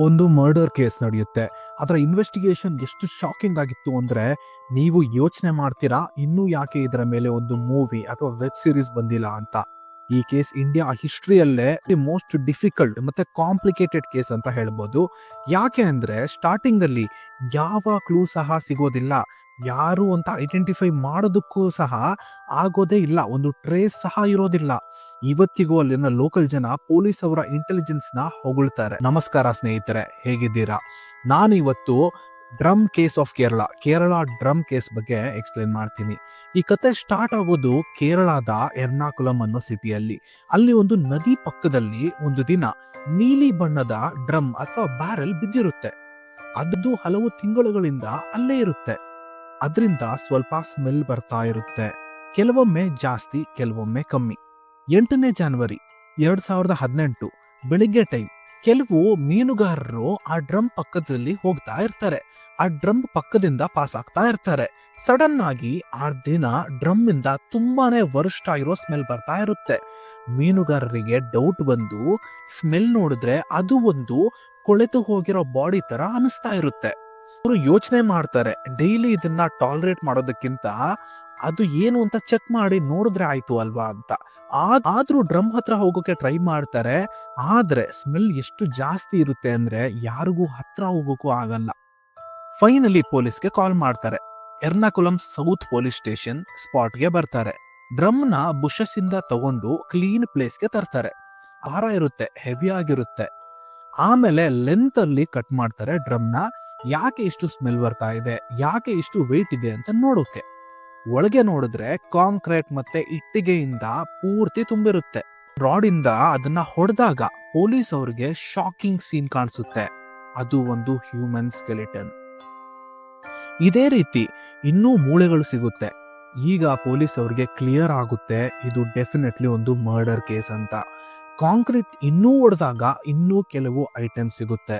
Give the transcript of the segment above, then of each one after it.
ಒಂದು murder case ನಡೆಯುತ್ತೆ. ಅದರ ಇನ್ವೆಸ್ಟಿಗೇಷನ್ ಎಷ್ಟು ಶಾಕಿಂಗ್ ಆಗಿತ್ತು ಅಂದ್ರೆ ನೀವು ಯೋಚನೆ ಮಾಡ್ತೀರಾ ಇನ್ನೂ ಯಾಕೆ ಇದರ ಮೇಲೆ ಒಂದು ಮೂವಿ ಅಥವಾ ವೆಬ್ ಸೀರೀಸ್ ಬಂದಿಲ್ಲ ಅಂತ. ಈ ಕೇಸ್ ಇಂಡಿಯಾ ಹಿಸ್ಟ್ರಿಯಲ್ಲೇ ದಿ ಮೋಸ್ಟ್ ಡಿಫಿಕಲ್ಟ್ ಮತ್ತೆ ಕಾಂಪ್ಲಿಕೇಟೆಡ್ ಕೇಸ್ ಅಂತ ಹೇಳ್ಬೋದು. ಯಾಕೆ ಅಂದ್ರೆ ಸ್ಟಾರ್ಟಿಂಗ್ ಅಲ್ಲಿ ಯಾವ ಕ್ಲೂ ಸಹ ಸಿಗೋದಿಲ್ಲ, ಯಾರು ಅಂತ ಐಡೆಂಟಿಫೈ ಮಾಡೋದಕ್ಕೂ ಸಹ ಆಗೋದೇ ಇಲ್ಲ, ಒಂದು ಟ್ರೇಸ್ ಸಹ ಇರೋದಿಲ್ಲ. ಇವತ್ತಿಗೂ ಅಲ್ಲಿನ ಲೋಕಲ್ ಜನ ಪೊಲೀಸ್ ಅವರ ಇಂಟೆಲಿಜೆನ್ಸ್ ನ ಹೊಗಳ್ತಾರೆ. ನಮಸ್ಕಾರ ಸ್ನೇಹಿತರೆ, ಹೇಗಿದ್ದೀರಾ? ನಾನು ಇವತ್ತು drum case of Kerala drum case ಬಗ್ಗೆ ಎಕ್ಸ್ಪ್ಲೇನ್ ಮಾಡ್ತೀನಿ. ಈ ಕತೆ ಸ್ಟಾರ್ಟ್ ಆಗೋದು ಕೇರಳದ ಎರ್ನಾಕುಲಂ ಅನ್ನೋ ಸಿಟಿಯಲ್ಲಿ. ಅಲ್ಲಿ ಒಂದು ನದಿ ಪಕ್ಕದಲ್ಲಿ ಒಂದು ದಿನ ನೀಲಿ ಬಣ್ಣದ ಡ್ರಮ್ ಅಥವಾ ಬ್ಯಾರೆಲ್ ಬಿದ್ದಿರುತ್ತೆ. ಅದು ಹಲವು ತಿಂಗಳುಗಳಿಂದ ಅಲ್ಲೇ ಇರುತ್ತೆ. ಅದರಿಂದ ಸ್ವಲ್ಪ ಸ್ಮೆಲ್ ಬರ್ತಾ ಇರುತ್ತೆ, ಕೆಲವೊಮ್ಮೆ ಜಾಸ್ತಿ ಕೆಲವೊಮ್ಮೆ ಕಮ್ಮಿ. 8ನೇ ಜನವರಿ 2018 ಬೆಳಿಗ್ಗೆ ಟೈಮ್ ಕೆಲವು ಮೀನುಗಾರರು ಆ ಡ್ರಮ್ ಪಕ್ಕದಲ್ಲಿ ಹೋಗ್ತಾ ಇರ್ತಾರೆ. ಆ ಡ್ರಮ್ ಪಕ್ಕದಿಂದ ಪಾಸ್ ಆಗ್ತಾ ಇರ್ತಾರೆ. ಸಡನ್ ಆಗಿ ಆ ದಿನ ಡ್ರಮ್ ಇಂದ ತುಂಬಾನೇ ವರ್ಸ್ಟ್ ಆಗಿರೋ ಸ್ಮೆಲ್ ಬರ್ತಾ ಇರುತ್ತೆ. ಮೀನುಗಾರರಿಗೆ ಡೌಟ್ ಬಂದು ಸ್ಮೆಲ್ ನೋಡಿದ್ರೆ ಅದು ಒಂದು ಕೊಳೆತು ಹೋಗಿರೋ ಬಾಡಿ ತರ ಅನಿಸ್ತಾ ಇರುತ್ತೆ. ಅವರು ಯೋಚನೆ ಮಾಡ್ತಾರೆ, ಡೈಲಿ ಇದನ್ನ ಟಾಲರೇಟ್ ಮಾಡೋದಕ್ಕಿಂತ ಅದು ಏನು ಅಂತ ಚೆಕ್ ಮಾಡಿ ನೋಡಿದ್ರೆ ಆಯ್ತು ಅಲ್ವಾ ಅಂತ. ಆದ್ರೂ ಡ್ರಮ್ ಹತ್ರ ಹೋಗೋಕೆ ಟ್ರೈ ಮಾಡ್ತಾರೆ. ಆದ್ರೆ ಸ್ಮೆಲ್ ಎಷ್ಟು ಜಾಸ್ತಿ ಇರುತ್ತೆ ಅಂದ್ರೆ ಯಾರಿಗೂ ಹತ್ರ ಹೋಗೋಕ್ಕೂ ಆಗಲ್ಲ. ಫೈನಲಿ ಪೊಲೀಸ್ಗೆ ಕಾಲ್ ಮಾಡ್ತಾರೆ. ಎರ್ನಾಕುಲಂ ಸೌತ್ ಪೊಲೀಸ್ ಸ್ಟೇಷನ್ ಸ್ಪಾಟ್ಗೆ ಬರ್ತಾರೆ. ಡ್ರಮ್ ನ ಬುಷಸ್ ಇಂದ ತಗೊಂಡು ಕ್ಲೀನ್ ಪ್ಲೇಸ್ಗೆ ತರ್ತಾರೆ. ಭಾರ ಇರುತ್ತೆ, ಹೆವಿ ಆಗಿರುತ್ತೆ. ಆಮೇಲೆ ಲೆಂತ್ ಅಲ್ಲಿ ಕಟ್ ಮಾಡ್ತಾರೆ ಡ್ರಮ್ನ. ಯಾಕೆ ಇಷ್ಟು ಸ್ಮೆಲ್ ಬರ್ತಾ ಇದೆ, ಯಾಕೆ ಇಷ್ಟು ವೆಯ್ಟ್ ಇದೆ ಅಂತ ನೋಡೋಕೆ. ಒಳಗೆ ನೋಡಿದ್ರೆ ಕಾಂಕ್ರೀಟ್ ಮತ್ತೆ ಇಟ್ಟಿಗೆಯಿಂದ ಪೂರ್ತಿ ತುಂಬಿರುತ್ತೆ. ರಾಡ್ ಇಂದ ಅದನ್ನ ಹೊಡೆದಾಗ ಪೊಲೀಸ್ ಅವರಿಗೆ ಶಾಕಿಂಗ್ ಸೀನ್ ಕಾಣಿಸುತ್ತೆ. ಅದು ಒಂದು ಹ್ಯೂಮನ್ ಸ್ಕೆಲಿಟನ್. ಇದೇ ರೀತಿ ಇನ್ನೂ ಮೂಳೆಗಳು ಸಿಗುತ್ತೆ. ಈಗ ಪೊಲೀಸ್ ಅವರಿಗೆ ಕ್ಲಿಯರ್ ಆಗುತ್ತೆ ಇದು ಡೆಫಿನೆಟ್ಲಿ ಒಂದು ಮರ್ಡರ್ ಕೇಸ್ ಅಂತ. ಕಾಂಕ್ರೀಟ್ ಇನ್ನೂ ಹೊಡೆದಾಗ ಇನ್ನೂ ಕೆಲವು ಐಟಮ್ ಸಿಗುತ್ತೆ.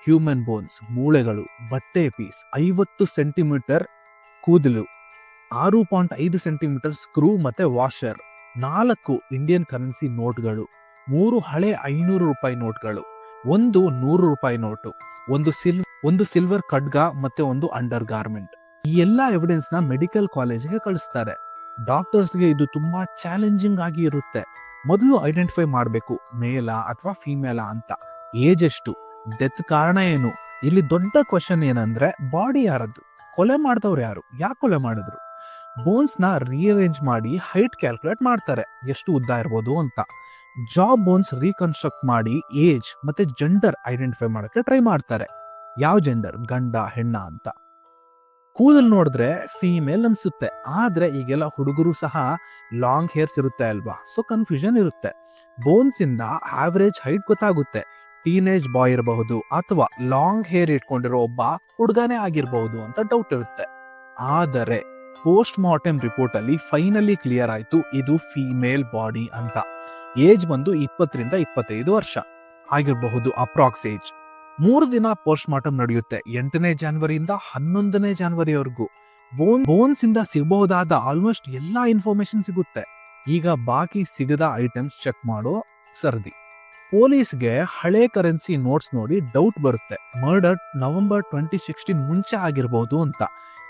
ಹ್ಯೂಮನ್ ಬೋನ್ಸ್, ಮೂಳೆಗಳು, ಬಟ್ಟೆ ಪೀಸ್, 50 ಸೆಂಟಿಮೀಟರ್ ಕೂದಲು, 6.5 ಸೆಂಟಿಮೀಟರ್ ಸ್ಕ್ರೂ ಮತ್ತೆ ವಾಷರ್, 4 ಇಂಡಿಯನ್ ಕರೆನ್ಸಿ ನೋಟ್ಗಳು, 3 ಹಳೆ 500 ರೂಪಾಯಿ ನೋಟ್ಗಳು, ಒಂದು 100 ರೂಪಾಯಿ ನೋಟು, ಒಂದು ಸಿಲ್ವರ್ ಖಡ್ಗ ಮತ್ತೆ ಒಂದು ಅಂಡರ್ ಗಾರ್ಮೆಂಟ್. ಈ ಎಲ್ಲಾ ಎವಿಡೆನ್ಸ್ ನ ಮೆಡಿಕಲ್ ಕಾಲೇಜ್ಗೆ ಕಳಿಸ್ತಾರೆ. ಡಾಕ್ಟರ್ಸ್ಗೆ ಇದು ತುಂಬಾ ಚಾಲೆಂಜಿಂಗ್ ಆಗಿ ಇರುತ್ತೆ. ಮೊದಲು ಐಡೆಂಟಿಫೈ ಮಾಡಬೇಕು ಮೇಲಾ ಅಥವಾ ಫಿಮೇಲಾ ಅಂತ, ಏಜ್ ಎಷ್ಟು, ಡೆತ್ ಕಾರಣ ಏನು. ಇಲ್ಲಿ ದೊಡ್ಡ ಕ್ವಶನ್ ಏನಂದ್ರೆ ಬಾಡಿ ಯಾರದ್ದು, ಕೊಲೆ ಮಾಡಿದವ್ರು ಯಾರು, ಯಾಕೆ ಕೊಲೆ ಮಾಡಿದ್ರು. ಬೋನ್ಸ್ ನ ರೀಅರೇಂಜ್ ಮಾಡಿ ಹೈಟ್ ಕ್ಯಾಲ್ಕುಲೇಟ್ ಮಾಡ್ತಾರೆ, ಎಷ್ಟು ಉದ್ದ ಇರ್ಬೋದು ಅಂತ. ಜಾ ಬೋನ್ಸ್ ರೀಕನ್ಸ್ಟ್ರಕ್ಟ್ ಮಾಡಿ ಏಜ್ ಮತ್ತೆ ಜೆಂಡರ್ ಐಡೆಂಟಿಫೈ ಮಾಡಕ್ಕೆ ಟ್ರೈ ಮಾಡ್ತಾರೆ. ಯಾವ ಜೆಂಡರ್, ಗಂಡ ಹೆಣ್ಣ ಅಂತ. ಕೂದಲು ನೋಡಿದ್ರೆ ಫೀಮೇಲ್ ಅನ್ಸುತ್ತೆ, ಆದ್ರೆ ಈಗೆಲ್ಲ ಹುಡುಗರು ಸಹ ಲಾಂಗ್ ಹೇರ್ಸ್ ಇರುತ್ತೆ ಅಲ್ವಾ, ಸೊ ಕನ್ಫ್ಯೂಷನ್ ಇರುತ್ತೆ. ಬೋನ್ಸ್ ಇಂದ ಆವರೇಜ್ ಹೈಟ್ ಗೊತ್ತಾಗುತ್ತೆ, ಟೀನೇಜ್ ಬಾಯ್ ಇರಬಹುದು ಅಥವಾ ಲಾಂಗ್ ಹೇರ್ ಇಟ್ಕೊಂಡಿರೋ ಒಬ್ಬ ಹುಡುಗನೇ ಆಗಿರಬಹುದು ಅಂತ ಡೌಟ್ ಇರುತ್ತೆ. ಆದರೆ ಪೋಸ್ಟ್ ಮಾರ್ಟಮ್ ರಿಪೋರ್ಟ್ ಅಲ್ಲಿ ಫೈನಲಿ ಕ್ಲಿಯರ್ ಆಯ್ತು ಇದು ಫೀಮೇಲ್ ಬಾಡಿ ಅಂತ. ಏಜ್ ಬಂದು 20 ರಿಂದ 25 ವರ್ಷ ಆಗಿರಬಹುದು ಅಪ್ರಾಕ್ಸ್ ಏಜ್. 3 ದಿನ ಪೋಸ್ಟ್ ಮಾರ್ಟಮ್ ನಡೆಯುತ್ತೆ, 8ನೇ ಜನವರಿಯಿಂದ 11ನೇ ಜನವರಿವರೆಗೂ. ಬೋನ್ಸ್ ಇಂದ ಸಿಗಬಹುದಾದ ಆಲ್ಮೋಸ್ಟ್ ಎಲ್ಲಾ ಇನ್ಫಾರ್ಮೇಶನ್ ಸಿಗುತ್ತೆ. ಈಗ ಬಾಕಿ ಸಿಗದ ಐಟಮ್ಸ್ ಚೆಕ್ ಮಾಡೋ ಸರದಿ. ಪೊಲೀಸ್ಗೆ ಹಳೆ ಕರೆನ್ಸಿ ನೋಟ್ಸ್ ನೋಡಿ ಡೌಟ್ ಬರುತ್ತೆ, ಮರ್ಡರ್ ನವೆಂಬರ್ 2016 ಮುಂಚೆ ಆಗಿರ್ಬೋದು ಅಂತ.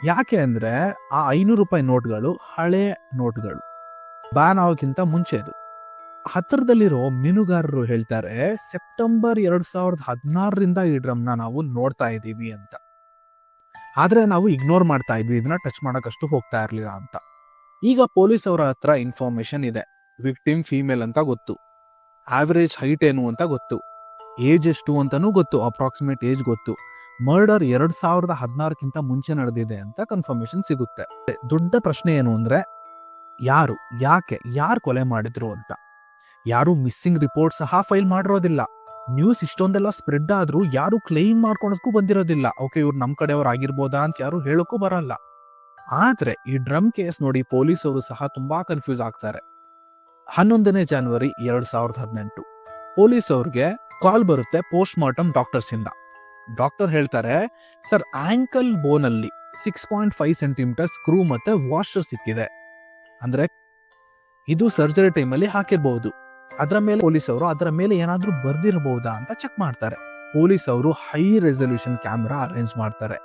ಯಾಕೆ ಅಂದ್ರೆ ಆ 500 ರೂಪಾಯಿ ನೋಟ್ಗಳು ಹಳೆ ನೋಟ್ಗಳು, ಬ್ಯಾನ್ ಆಗೋಕ್ಕಿಂತ ಮುಂಚೆ. ಅದು ಹತ್ತಿರದಲ್ಲಿರೋ ಮೀನುಗಾರರು ಹೇಳ್ತಾರೆ ಸೆಪ್ಟೆಂಬರ್ 2016ರಿಂದ ಈ ಡ್ರಮ್ನ ನಾವು ನೋಡ್ತಾ ಇದ್ದೀವಿ ಅಂತ. ಆದ್ರೆ ನಾವು ಇಗ್ನೋರ್ ಮಾಡ್ತಾ ಇದ್ವಿ, ಇದನ್ನ ಟಚ್ ಮಾಡಕ್ಕಷ್ಟು ಹೋಗ್ತಾ ಇರ್ಲಿಲ್ಲ ಅಂತ. ಈಗ ಪೊಲೀಸ್ ಅವರ ಹತ್ರ ಇನ್ಫಾರ್ಮೇಶನ್ ಇದೆ, ವಿಕ್ಟಿಮ್ ಫೀಮೇಲ್ ಅಂತ ಗೊತ್ತು, ಆವರೇಜ್ ಹೈಟ್ ಏನು ಅಂತ ಗೊತ್ತು, ಏಜ್ ಎಷ್ಟು ಅಂತಾನೂ ಗೊತ್ತು, ಅಪ್ರಾಕ್ಸಿಮೇಟ್ ಏಜ್ ಗೊತ್ತು. ಮರ್ಡರ್ 2016ಕ್ಕಿಂತ ಮುಂಚೆ ನಡೆದಿದೆ ಅಂತ ಕನ್ಫರ್ಮೇಶನ್ ಸಿಗುತ್ತೆ. ದೊಡ್ಡ ಪ್ರಶ್ನೆ ಏನು ಅಂದ್ರೆ ಯಾರು, ಯಾಕೆ, ಯಾರು ಕೊಲೆ ಮಾಡಿದ್ರು ಅಂತ. ಯಾರು ಮಿಸ್ಸಿಂಗ್ ರಿಪೋರ್ಟ್ ಸಹ ಫೈಲ್ ಮಾಡಿರೋದಿಲ್ಲ. ನ್ಯೂಸ್ ಇಷ್ಟೊಂದೆಲ್ಲ ಸ್ಪ್ರೆಡ್ ಆದ್ರೂ ಯಾರು ಕ್ಲೈಮ್ ಮಾಡ್ಕೊಳಕ್ಕೂ ಬಂದಿರೋದಿಲ್ಲ. ಓಕೆ, ಇವ್ರು ನಮ್ ಕಡೆಯವ್ರು ಆಗಿರ್ಬೋದಾ ಅಂತ ಯಾರು ಹೇಳಕ್ಕೂ ಬರಲ್ಲ. ಆದ್ರೆ ಈ ಡ್ರಮ್ ಕೇಸ್ ನೋಡಿ ಪೊಲೀಸ್ ಅವರು ಸಹ ತುಂಬಾ ಕನ್ಫ್ಯೂಸ್ ಆಗ್ತಾರೆ. 11ನೇ ಜನವರಿ 2018 ಪೊಲೀಸ್ ಅವ್ರಿಗೆ ಕಾಲ್ ಬರುತ್ತೆ ಪೋಸ್ಟ್ ಮಾರ್ಟಮ್ ಡಾಕ್ಟರ್ಸ್ ಇಂದ. ಡಾಕ್ಟರ್ ಹೇಳ್ತಾರೆ, ಸರ್ ಆಂಕಲ್ ಬೋನ್ ಅಲ್ಲಿ 6.5 ಸೆಂಟಿಮೀಟರ್ ಸ್ಕ್ರೂ ಮತ್ತೆ ವಾಷರ್ ಸಿಕ್ಕಿದೆ. ಅಂದ್ರೆ ಇದು ಸರ್ಜರಿ ಟೈಮ್ ಅಲ್ಲಿ ಹಾಕಿರ್ಬಹುದು. ಅದರ ಮೇಲೆ ಪೊಲೀಸ್ ಅವರು ಅದರ ಮೇಲೆ ಏನಾದ್ರೂ ಬರ್ದಿರಬಹುದಾ ಅಂತ ಚೆಕ್ ಮಾಡ್ತಾರೆ. ಪೊಲೀಸ್ ಅವರು ಹೈ ರೆಸಲ್ಯೂಷನ್ ಕ್ಯಾಮ್ರಾ ಅರೇಂಜ್ ಮಾಡ್ತಾರೆ.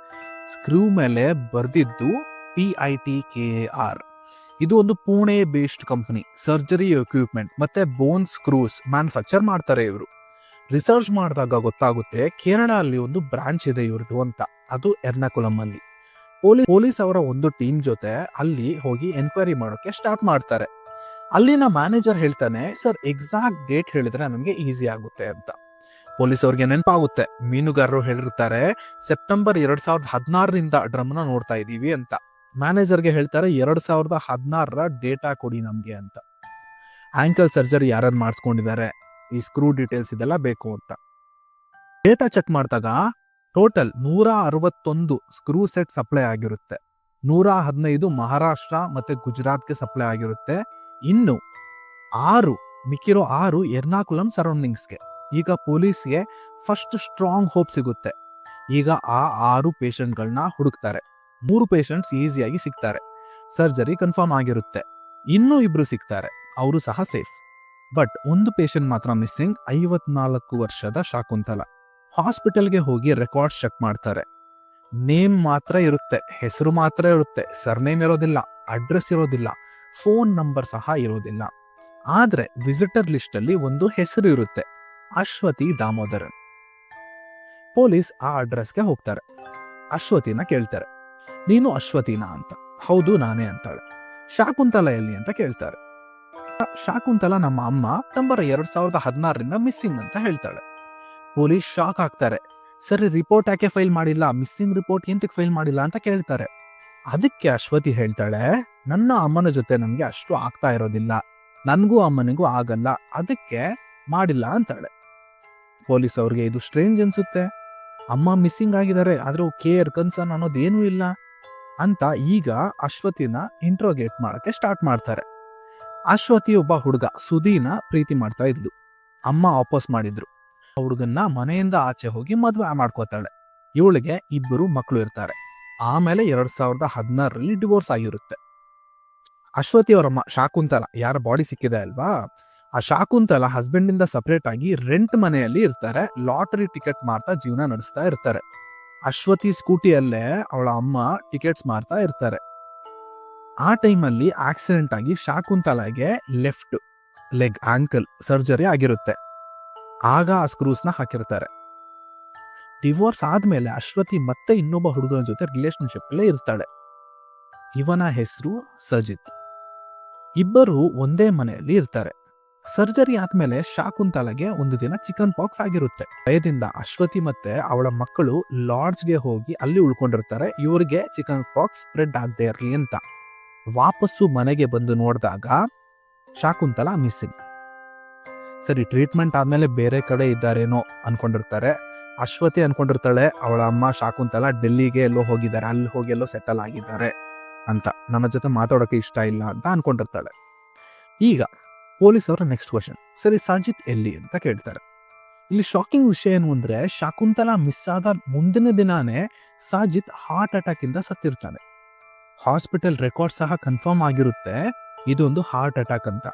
ಸ್ಕ್ರೂ ಮೇಲೆ ಬರ್ದಿದ್ದು PITKAR. ಇದು ಒಂದು Pune based company. Surgery equipment ಮತ್ತೆ ಬೋನ್ ಸ್ಕ್ರೂಸ್ ಮ್ಯಾನುಫ್ಯಾಕ್ಚರ್ ಮಾಡ್ತಾರೆ ಇವರು. ರಿಸರ್ಚ್ ಮಾಡಿದಾಗ ಗೊತ್ತಾಗುತ್ತೆ ಕೇರಳ ಅಲ್ಲಿ ಒಂದು ಬ್ರಾಂಚ್ ಇದೆ ಇವ್ರದ್ದು ಅಂತ. ಅದು ಎರ್ನಾಕುಲಂ ಅಲ್ಲಿ. ಪೊಲೀಸ್ ಅವರ ಒಂದು ಟೀಮ್ ಜೊತೆ ಅಲ್ಲಿ ಹೋಗಿ ಎನ್ಕ್ವೈರಿ ಮಾಡೋಕೆ ಸ್ಟಾರ್ಟ್ ಮಾಡ್ತಾರೆ. ಅಲ್ಲಿನ ಮ್ಯಾನೇಜರ್ ಹೇಳ್ತಾನೆ, ಸರ್ ಎಕ್ಸಾಕ್ಟ್ ಡೇಟ್ ಹೇಳಿದ್ರೆ ನಮಗೆ ಈಸಿ ಆಗುತ್ತೆ ಅಂತ. ಪೊಲೀಸ್ ಅವ್ರಿಗೆ ನೆನಪಾಗುತ್ತೆ, ಮೀನುಗಾರರು ಹೇಳಿರ್ತಾರೆ ಸೆಪ್ಟೆಂಬರ್ 2016ರಿಂದ ಡ್ರಮ್ನ ನೋಡ್ತಾ ಇದೀವಿ ಅಂತ. ಮ್ಯಾನೇಜರ್ಗೆ ಹೇಳ್ತಾರೆ 2016ರ ಡೇಟಾ ಕೊಡಿ ನಮ್ಗೆ ಅಂತ. ಆಂಕಲ್ ಸರ್ಜರಿ ಯಾರು ಮಾಡಿಸ್ಕೊಂಡಿದ್ದಾರೆ, ಈ ಸ್ಕ್ರೂ ಡೀಟೇಲ್ಸ್ ಇದೆಲ್ಲ ಬೇಕು ಅಂತ. ಡೇಟಾ ಚೆಕ್ ಮಾಡಿದಾಗ ಟೋಟಲ್ 161 ಸ್ಕ್ರೂ ಸೆಟ್ ಸಪ್ಲೈ ಆಗಿರುತ್ತೆ. 115 ಮಹಾರಾಷ್ಟ್ರ ಮತ್ತೆ ಗುಜರಾತ್ಗೆ ಸಪ್ಲೈ ಆಗಿರುತ್ತೆ. ಇನ್ನು 6 ಮಿಕ್ಕಿರೋ 6 ಎರ್ನಾಕುಲಂ ಸರೌಂಡಿಂಗ್ಸ್ಗೆ. ಈಗ ಪೊಲೀಸ್ಗೆ ಫಸ್ಟ್ ಸ್ಟ್ರಾಂಗ್ ಹೋಪ್ ಸಿಗುತ್ತೆ. ಈಗ ಆ 6 ಪೇಷಂಟ್ಗಳನ್ನ ಹುಡುಕ್ತಾರೆ. 3 ಪೇಷಂಟ್ಸ್ ಈಸಿಯಾಗಿ ಸಿಗ್ತಾರೆ, ಸರ್ಜರಿ ಕನ್ಫರ್ಮ್ ಆಗಿರುತ್ತೆ. ಇನ್ನೂ 2 ಸಿಗ್ತಾರೆ, ಅವರು ಸಹ ಸೇಫ್. ಬಟ್ ಒಂದು ಪೇಷಂಟ್ ಮಾತ್ರ ಮಿಸ್ಸಿಂಗ್, 54 ವರ್ಷದ ಶಾಕುಂತಲ. ಹಾಸ್ಪಿಟಲ್ಗೆ ಹೋಗಿ ರೆಕಾರ್ಡ್ಸ್ ಚೆಕ್ ಮಾಡ್ತಾರೆ. ನೇಮ್ ಮಾತ್ರ ಇರುತ್ತೆ, ಹೆಸರು ಮಾತ್ರ ಇರುತ್ತೆ, ಸರ್ನೇಮ್ ಇರೋದಿಲ್ಲ, ಅಡ್ರೆಸ್ ಇರೋದಿಲ್ಲ, ಫೋನ್ ನಂಬರ್ ಸಹ ಇರೋದಿಲ್ಲ. ಆದ್ರೆ ವಿಸಿಟರ್ ಲಿಸ್ಟ್ ಅಲ್ಲಿ ಒಂದು ಹೆಸರು ಇರುತ್ತೆ, ಅಶ್ವತಿ ದಾಮೋದರನ್. ಪೊಲೀಸ್ ಆ ಅಡ್ರೆಸ್ಗೆ ಹೋಗ್ತಾರೆ. ಅಶ್ವತಿನ ಕೇಳ್ತಾರೆ, ನೀನು ಅಶ್ವತಿನಾ ಅಂತ. ಹೌದು ನಾನೇ ಅಂತಾಳೆ. ಶಾಕುಂತಲ ಎಲ್ಲಿ ಅಂತ ಕೇಳ್ತಾರೆ. ಶಾಕುಂತಲ ನಮ್ಮ ಅಮ್ಮ ನವಂಬರ್ 2016ರಿಂದ ಮಿಸ್ಸಿಂಗ್ ಅಂತ ಹೇಳ್ತಾಳೆ. ಪೊಲೀಸ್ ಶಾಕ್ ಆಗ್ತಾರೆ. ಸರಿ, ರಿಪೋರ್ಟ್ ಯಾಕೆ ಫೈಲ್ ಮಾಡಿಲ್ಲ, ಮಿಸ್ಸಿಂಗ್ ರಿಪೋರ್ಟ್ ಎಂತಕ್ಕೆ ಫೈಲ್ ಮಾಡಿಲ್ಲ ಅಂತ ಕೇಳ್ತಾರೆ. ಅದಕ್ಕೆ ಅಶ್ವತಿ ಹೇಳ್ತಾಳೆ, ನನ್ನ ಅಮ್ಮನ ಜೊತೆ ನಮ್ಗೆ ಅಷ್ಟು ಆಗ್ತಾ ಇರೋದಿಲ್ಲ, ನನ್ಗೂ ಅಮ್ಮನಿಗೂ ಆಗಲ್ಲ, ಅದಕ್ಕೆ ಮಾಡಿಲ್ಲ ಅಂತಾಳೆ. ಪೊಲೀಸ್ ಅವ್ರಿಗೆ ಇದು ಸ್ಟ್ರೇಂಜ್ ಅನ್ಸುತ್ತೆ. ಅಮ್ಮ ಮಿಸ್ಸಿಂಗ್ ಆಗಿದ್ದಾರೆ, ಆದ್ರೂ ಕೇರ್ ಕನ್ಸರ್ನ್ ಅನ್ನೋದೇನೂ ಇಲ್ಲ ಅಂತ ಈಗ ಅಶ್ವತಿನ ಇಂಟ್ರೋಗೇಟ್ ಮಾಡಕ್ಕೆ ಸ್ಟಾರ್ಟ್ ಮಾಡ್ತಾರೆ. ಅಶ್ವತಿ ಒಬ್ಬ ಹುಡುಗ ಸುಧೀನ ಪ್ರೀತಿ ಮಾಡ್ತಾ ಇದ್ಲು. ಅಮ್ಮ ವಾಪಸ್ ಮಾಡಿದ್ರು. ಹುಡುಗನ್ನ ಮನೆಯಿಂದ ಆಚೆ ಹೋಗಿ ಮದ್ವೆ ಮಾಡ್ಕೋತಾಳೆ. ಇವಳಿಗೆ 2 ಮಕ್ಕಳು ಇರ್ತಾರೆ. ಆಮೇಲೆ 2016ರಲ್ಲಿ ಡಿವೋರ್ಸ್ ಆಗಿರುತ್ತೆ. ಅಶ್ವತಿ ಅವರಮ್ಮ ಶಾಕುಂತಲ, ಯಾರ ಬಾಡಿ ಸಿಕ್ಕಿದೆ ಅಲ್ವಾ, ಆ ಶಾಕುಂತಲ ಹಸ್ಬೆಂಡ್ ಇಂದ ಸಪರೇಟ್ ಆಗಿ ರೆಂಟ್ ಮನೆಯಲ್ಲಿ ಇರ್ತಾರೆ. ಲಾಟರಿ ಟಿಕೆಟ್ ಮಾರ್ತಾ ಜೀವನ ನಡೆಸ್ತಾ ಇರ್ತಾರೆ. ಅಶ್ವತಿ ಸ್ಕೂಟಿಯಲ್ಲೇ ಅವಳ ಅಮ್ಮ ಟಿಕೆಟ್ಸ್ ಮಾರ್ತಾ ಇರ್ತಾರೆ. ಆ ಟೈಮಲ್ಲಿ ಆಕ್ಸಿಡೆಂಟ್ ಆಗಿ ಶಾಕುಂತಲಾಗೆ ಲೆಫ್ಟ್ ಲೆಗ್ ಆಂಕಲ್ ಸರ್ಜರಿ ಆಗಿರುತ್ತೆ. ಆಗ ಆ ಸ್ಕ್ರೂಸ್ನ ಹಾಕಿರ್ತಾರೆ. ಡಿವೋರ್ಸ್ ಆದ್ಮೇಲೆ ಅಶ್ವತಿ ಮತ್ತೆ ಇನ್ನೊಬ್ಬ ಹುಡುಗನ ಜೊತೆ ರಿಲೇಶನ್ಶಿಪ್ ಅಲ್ಲೇ ಇರ್ತಾಳೆ. ಇವನ ಹೆಸರು ಸಜಿತ್. ಇಬ್ಬರು ಒಂದೇ ಮನೆಯಲ್ಲಿ ಇರ್ತಾರೆ. ಸರ್ಜರಿ ಆದ್ಮೇಲೆ ಶಾಕುಂತಲಾಗೆ ಒಂದು ದಿನ ಚಿಕನ್ ಪಾಕ್ಸ್ ಆಗಿರುತ್ತೆ. ಭಯದಿಂದ ಅಶ್ವತಿ ಮತ್ತೆ ಅವಳ ಮಕ್ಕಳು ಲಾಡ್ಜ್ಗೆ ಹೋಗಿ ಅಲ್ಲಿ ಉಳ್ಕೊಂಡಿರ್ತಾರೆ, ಇವರಿಗೆ ಚಿಕನ್ ಪಾಕ್ಸ್ ಸ್ಪ್ರೆಡ್ ಆಗದೆ ಇರಲಿ ಅಂತ. ವಾಪಸ್ಸು ಮನೆಗೆ ಬಂದು ನೋಡಿದಾಗ ಶಾಕುಂತಲ ಮಿಸ್ಸಿಂಗ್. ಸರಿ, ಟ್ರೀಟ್ಮೆಂಟ್ ಆದ್ಮೇಲೆ ಬೇರೆ ಕಡೆ ಇದ್ದಾರೇನೋ ಅನ್ಕೊಂಡಿರ್ತಾರೆ. ಅಶ್ವತಿ ಅನ್ಕೊಂಡಿರ್ತಾಳೆ ಅವಳ ಅಮ್ಮ ಶಾಕುಂತಲ ಡೆಲ್ಲಿಗೆ ಎಲ್ಲೋ ಹೋಗಿದ್ದಾರೆ, ಅಲ್ಲಿ ಹೋಗಿ ಎಲ್ಲೋ ಸೆಟಲ್ ಆಗಿದ್ದಾರೆ ಅಂತ, ನನ್ನ ಜೊತೆ ಮಾತಾಡೋಕೆ ಇಷ್ಟ ಇಲ್ಲ ಅಂತ ಅನ್ಕೊಂಡಿರ್ತಾಳೆ. ಈಗ ಪೊಲೀಸ್ ಅವರ ನೆಕ್ಸ್ಟ್ ಕ್ವಶನ್, ಸರಿ ಸಾಜಿತ್ ಎಲ್ಲಿ ಅಂತ ಕೇಳ್ತಾರೆ. ಇಲ್ಲಿ ಶಾಕಿಂಗ್ ವಿಷಯ ಏನು ಅಂದ್ರೆ, ಶಾಕುಂತಲ ಮಿಸ್ ಆದ ಮುಂದಿನ ದಿನಾನೇ ಸಾಜಿತ್ ಹಾರ್ಟ್ ಅಟ್ಯಾಕ್ ಇಂದ ಸತ್ತಿರ್ತಾನೆ. ಹಾಸ್ಪಿಟಲ್ ರೆಕಾರ್ಡ್ ಸಹ ಕನ್ಫರ್ಮ್ ಆಗಿರುತ್ತೆ ಇದೊಂದು ಹಾರ್ಟ್ ಅಟ್ಯಾಕ್ ಅಂತ.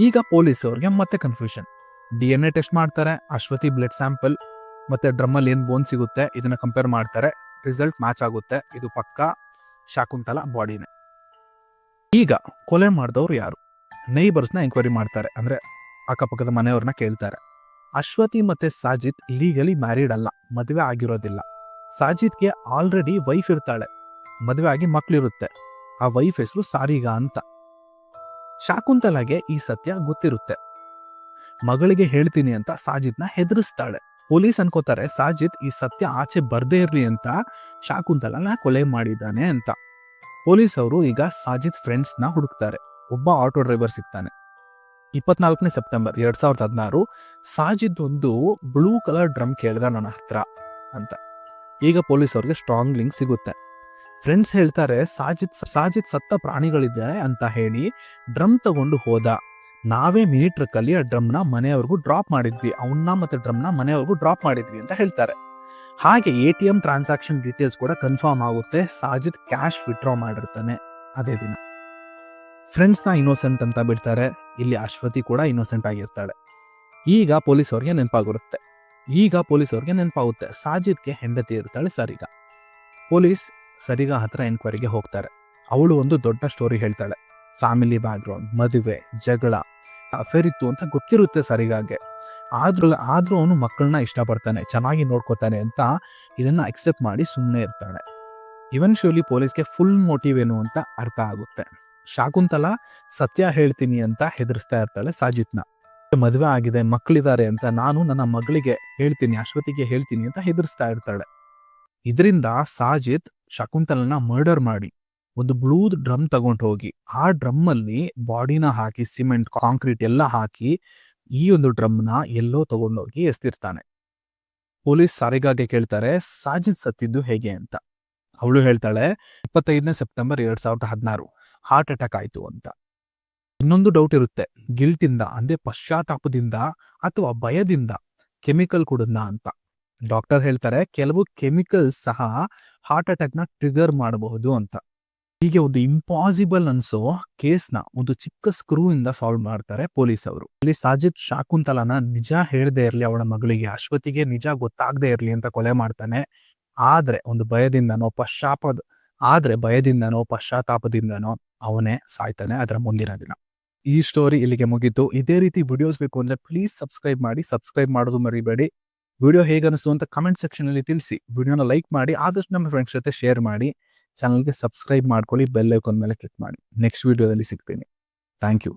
ಈಗ ಪೊಲೀಸ್ ಅವ್ರಿಗೆ ಮತ್ತೆ ಕನ್ಫ್ಯೂಷನ್. DNA ಟೆಸ್ಟ್ ಮಾಡ್ತಾರೆ, ಅಶ್ವತಿ ಬ್ಲಡ್ ಸ್ಯಾಂಪಲ್ ಮತ್ತೆ ಡ್ರಮ್ಮಲ್ಲಿ ಏನ್ ಬೋನ್ ಸಿಗುತ್ತೆ ಇದನ್ನ ಕಂಪೇರ್ ಮಾಡ್ತಾರೆ. ರಿಸಲ್ಟ್ ಮ್ಯಾಚ್ ಆಗುತ್ತೆ, ಇದು ಪಕ್ಕಾ ಶಾಕುಂತಲ ಬಾಡಿನೇ. ಈಗ ಕೊಲೆ ಮಾಡಿದವ್ರು ಯಾರು, ನೈಬರ್ಸ್ನ ಎಂಕ್ವೈರಿ ಮಾಡ್ತಾರೆ, ಅಂದ್ರೆ ಅಕ್ಕಪಕ್ಕದ ಮನೆಯವ್ರನ್ನ ಕೇಳ್ತಾರೆ. ಅಶ್ವತಿ ಮತ್ತೆ ಸಾಜಿತ್ ಲೀಗಲಿ ಮ್ಯಾರಿಡ್ ಅಲ್ಲ, ಮದುವೆ ಆಗಿರೋದಿಲ್ಲ. ಸಾಜಿತ್ಗೆ ಆಲ್ರೆಡಿ ವೈಫ್ ಇರ್ತಾಳೆ, ಮದುವೆ ಆಗಿ ಮಕ್ಳಿರುತ್ತೆ. ಆ ವೈಫ್ ಹೆಸರು ಸಾರಿಗಾ ಅಂತ. ಶಾಕುಂತಲಾಗೆ ಈ ಸತ್ಯ ಗೊತ್ತಿರುತ್ತೆ. ಮಗಳಿಗೆ ಹೇಳ್ತೀನಿ ಅಂತ ಸಾಜಿತ್ನ ಹೆದರಿಸ್ತಾಳೆ. ಪೊಲೀಸ್ ಅನ್ಕೋತಾರೆ ಸಾಜಿತ್ ಈ ಸತ್ಯ ಆಚೆ ಬರ್ದೇ ಇರ್ಲಿ ಅಂತ ಶಾಕುಂತಲನ ಕೊಲೆ ಮಾಡಿದ್ದಾನೆ ಅಂತ. ಪೊಲೀಸ್ ಅವರು ಈಗ ಸಾಜಿತ್ ಫ್ರೆಂಡ್ಸ್ ನ ಹುಡುಕ್ತಾರೆ. ಒಬ್ಬ ಆಟೋ ಡ್ರೈವರ್ ಸಿಗ್ತಾನೆ. 24ನೇ ಸೆಪ್ಟೆಂಬರ್ 2016 ಸಾಜಿದ್ ಒಂದು ಬ್ಲೂ ಕಲರ್ ಡ್ರಮ್ ಕೇಳ್ದ ನನ್ನ ಹತ್ರ ಅಂತ. ಈಗ ಪೊಲೀಸ್ ಅವ್ರಿಗೆ ಸ್ಟ್ರಾಂಗ್ ಲಿಂಕ್ ಸಿಗುತ್ತೆ. ಫ್ರೆಂಡ್ಸ್ ಹೇಳ್ತಾರೆ ಸಾಜಿತ್ ಸತ್ತ ಪ್ರಾಣಿಗಳಿದೆ ಅಂತ ಹೇಳಿ ಡ್ರಮ್ ತಗೊಂಡು ಹೋದ, ನಾವೇ ಮಿನಿ ಟ್ರಕ್ ಅಲ್ಲಿ ಆ ಡ್ರಮ್ನ ಮನೆಯವ್ರಿಗೂ ಡ್ರಾಪ್ ಮಾಡಿದ್ವಿ, ಅವನ್ನ ಮತ್ತೆ ಡ್ರಮ್ನ ಮನೆಯವ್ರಿಗೂ ಡ್ರಾಪ್ ಮಾಡಿದ್ವಿ ಅಂತ ಹೇಳ್ತಾರೆ. ಹಾಗೆ ATM ಟ್ರಾನ್ಸಾಕ್ಷನ್ ಡೀಟೇಲ್ಸ್ ಕೂಡ ಕನ್ಫರ್ಮ್ ಆಗುತ್ತೆ. ಸಾಜಿತ್ ಕ್ಯಾಶ್ ವಿತ್ಡ್ರಾ ಮಾಡಿರ್ತಾನೆ ಅದೇ ದಿನ. ಫ್ರೆಂಡ್ಸ್ನ ಇನ್ನೋಸೆಂಟ್ ಅಂತ ಬಿಡ್ತಾರೆ. ಇಲ್ಲಿ ಅಶ್ವತಿ ಕೂಡ ಇನ್ನೋಸೆಂಟ್ ಆಗಿರ್ತಾಳೆ. ಈಗ ಪೊಲೀಸ್ ಅವ್ರಿಗೆ ನೆನಪಾಗಿರುತ್ತೆ, ಈಗ ಪೊಲೀಸ್ ಅವ್ರಿಗೆ ನೆನಪಾಗುತ್ತೆ, ಸಾಜಿದ್ಗೆ ಹೆಂಡತಿ ಇರ್ತಾಳೆ ಸರಿಗಾ. ಪೊಲೀಸ್ ಸರಿಗಾ ಹತ್ರ ಎನ್ಕ್ವೈರಿಗೆ ಹೋಗ್ತಾರೆ. ಅವಳು ಒಂದು ದೊಡ್ಡ ಸ್ಟೋರಿ ಹೇಳ್ತಾಳೆ. ಫ್ಯಾಮಿಲಿ ಬ್ಯಾಕ್ಗ್ರೌಂಡ್, ಮದುವೆ, ಜಗಳ, ಅಫೇರ್ ಇತ್ತು ಅಂತ ಗೊತ್ತಿರುತ್ತೆ ಸರಿಗಾಗೆ. ಆದ್ರೂ ಅವನು ಮಕ್ಕಳನ್ನ ಇಷ್ಟಪಡ್ತಾನೆ, ಚೆನ್ನಾಗಿ ನೋಡ್ಕೋತಾನೆ ಅಂತ ಇದನ್ನ ಅಕ್ಸೆಪ್ಟ್ ಮಾಡಿ ಸುಮ್ಮನೆ ಇರ್ತಾಳೆ. ಇವೆನ್ಚುಯಲಿ ಪೊಲೀಸ್ಗೆ ಫುಲ್ ಮೋಟಿವ್ ಏನು ಅಂತ ಅರ್ಥ ಆಗುತ್ತೆ. ಶಾಕುಂತಲಾ ಸತ್ಯ ಹೇಳ್ತೀನಿ ಅಂತ ಹೆದರ್ಸ್ತಾ ಇರ್ತಾಳೆ ಸಾಜಿತ್ನ. ಮದುವೆ ಆಗಿದೆ, ಮಕ್ಕಳಿದ್ದಾರೆ ಅಂತ ನಾನು ನನ್ನ ಮಗಳಿಗೆ ಹೇಳ್ತೀನಿ, ಅಶ್ವತಿಗೆ ಹೇಳ್ತೀನಿ ಅಂತ ಹೆದರ್ಸ್ತಾ ಇರ್ತಾಳೆ. ಇದರಿಂದ ಸಾಜಿತ್ ಶಕುಂತಲನ ಮರ್ಡರ್ ಮಾಡಿ ಒಂದು ಬ್ಲೂ ಡ್ರಮ್ ತಗೊಂಡು ಹೋಗಿ ಆ ಡ್ರಮ್ ಅಲ್ಲಿ ಬಾಡಿನ ಹಾಕಿ, ಸಿಮೆಂಟ್, ಕಾಂಕ್ರೀಟ್ ಎಲ್ಲ ಹಾಕಿ ಈ ಒಂದು ಡ್ರಮ್ನ ಎಲ್ಲೋ ತಗೊಂಡೋಗಿ ಎಸ್ತಿರ್ತಾನೆ. ಪೊಲೀಸ್ ಸಾರಿಗಾಗೆ ಕೇಳ್ತಾರೆ, ಸಾಜಿತ್ ಸತ್ತಿದ್ದು ಹೇಗೆ ಅಂತ. ಅವಳು ಹೇಳ್ತಾಳೆ, 25 ಸೆಪ್ಟೆಂಬರ್ 2016 ಹಾರ್ಟ್ ಅಟ್ಯಾಕ್ ಆಯ್ತು ಅಂತ. ಇನ್ನೊಂದು ಡೌಟ್ ಇರುತ್ತೆ, ಗಿಲ್ಟಿಂದ ಅಂದ್ರೆ ಪಶ್ಚಾತ್ತಾಪದಿಂದ ಅಥವಾ ಭಯದಿಂದ ಕೆಮಿಕಲ್ ಕುಡಿದ್ನ ಅಂತ. ಡಾಕ್ಟರ್ ಹೇಳ್ತಾರೆ, ಕೆಲವು ಕೆಮಿಕಲ್ಸ್ ಸಹ ಹಾರ್ಟ್ ಅಟ್ಯಾಕ್ ನ ಟ್ರಿಗರ್ ಮಾಡಬಹುದು ಅಂತ. ಹೀಗೆ ಒಂದು ಇಂಪಾಸಿಬಲ್ ಅನ್ಸೋ ಕೇಸ್ನ ಒಂದು ಚಿಕ್ಕ ಸ್ಕ್ರೂ ಇಂದ ಸಾಲ್ವ್ ಮಾಡ್ತಾರೆ ಪೊಲೀಸ್ ಅವರು. ಇಲ್ಲಿ ಸಾಜಿತ್ ಶಾಕುಂತಲನ ನಿಜ ಹೇಳದೇ ಇರ್ಲಿ, ಅವಳ ಮಗಳಿಗೆ ಅಶ್ವತಿಗೆ ನಿಜ ಗೊತ್ತಾಗದೇ ಇರ್ಲಿ ಅಂತ ಕೊಲೆ ಮಾಡ್ತಾನೆ. ಆದ್ರೆ ಒಂದು ಭಯದಿಂದನೋ ಪಶ್ಚಾತ್ತಾಪದಿಂದನೋ ಅವನೇ ಸಾಯ್ತಾನೆ ಅದರ ಮುಂದಿನ ದಿನ. ಈ ಸ್ಟೋರಿ ಇಲ್ಲಿಗೆ ಮುಗೀತು. ಇದೇ ರೀತಿ ವಿಡಿಯೋಸ್ ಬೇಕು ಅಂದ್ರೆ ಪ್ಲೀಸ್ ಸಬ್ಸ್ಕ್ರೈಬ್ ಮಾಡೋದು ಮರಿಬೇಡಿ. ವಿಡಿಯೋ ಹೇಗನಿಸ್ತು ಅಂತ ಕಮೆಂಟ್ ಸೆಕ್ಷನ್ ಅಲ್ಲಿ ತಿಳಿಸಿ. ವಿಡಿಯೋನ ಲೈಕ್ ಮಾಡಿ, ಆದಷ್ಟು ನಮ್ಮ ಫ್ರೆಂಡ್ಸ್ ಜೊತೆ ಶೇರ್ ಮಾಡಿ. ಚಾನಲ್ಗೆ ಸಬ್ಸ್ಕ್ರೈಬ್ ಮಾಡ್ಕೊಳ್ಳಿ, ಬೆಲ್ ಐಕಾನ್ ಮೇಲೆ ಕ್ಲಿಕ್ ಮಾಡಿ. ನೆಕ್ಸ್ಟ್ ವಿಡಿಯೋದಲ್ಲಿ ಸಿಗ್ತೀನಿ. Thank you.